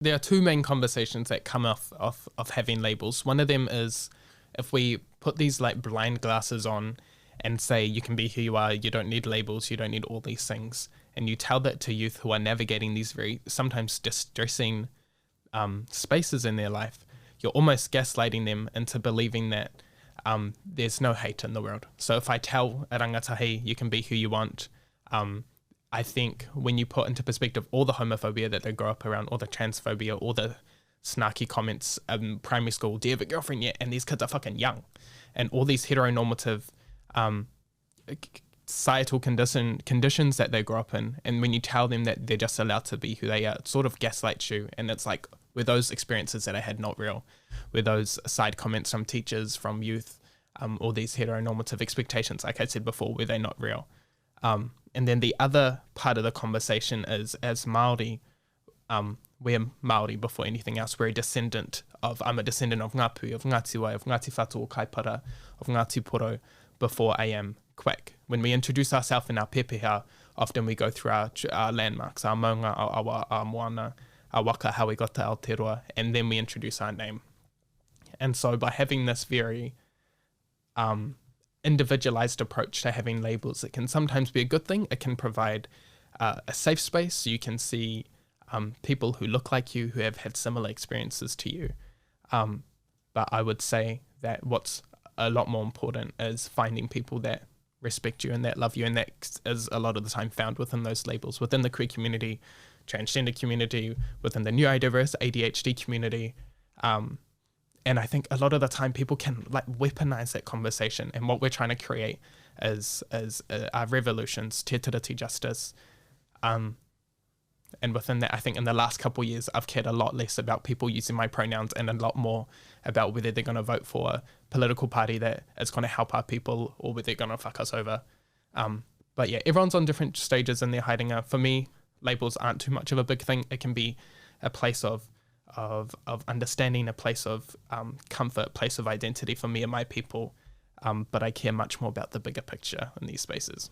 there are two main conversations that come off of having labels. One of them is if we put these like blind glasses on and say you can be who you are, you don't need labels, you don't need all these things, and you tell that to youth who are navigating these very sometimes distressing spaces in their life, you're almost gaslighting them into believing that there's no hate in the world. So if I tell a rangatahi you can be who you want, I think when you put into perspective all the homophobia that they grow up around, all the transphobia, all the snarky comments in primary school, do you have a girlfriend yet? And these kids are fucking young. And all these heteronormative societal conditions that they grow up in. And when you tell them that they're just allowed to be who they are, it sort of gaslights you. And it's like, were those experiences that I had not real? Were those side comments from teachers, from youth, all these heteronormative expectations, like I said before, were they not real? And then the other part of the conversation is, as Māori, we're Māori before anything else. I'm a descendant of Ngāpū, of Ngāti Wai, of Ngāti Whātua Kaipara, of Ngāti Poro, before I am Quack. When we introduce ourselves in our pepeha, often we go through our landmarks, our maunga, our moana, our waka, how we got to Aotearoa, and then we introduce our name. And so by having this very individualized approach to having labels, it can sometimes be a good thing. It can provide a safe space so you can see people who look like you, who have had similar experiences to you. But I would say that what's a lot more important is finding people that respect you and that love you, and that is a lot of the time found within those labels, within the queer community, transgender community, within the neurodiverse ADHD community. And I think a lot of the time people can like weaponize that conversation, and what we're trying to create is our revolutions, te tiriti justice. And within that, I think in the last couple of years, I've cared a lot less about people using my pronouns and a lot more about whether they're going to vote for a political party that is going to help our people or whether they're going to fuck us over. But yeah, everyone's on different stages in their haidinga. For me, labels aren't too much of a big thing. It can be a place of understanding, a place of comfort, a place of identity for me and my people. But I care much more about the bigger picture in these spaces.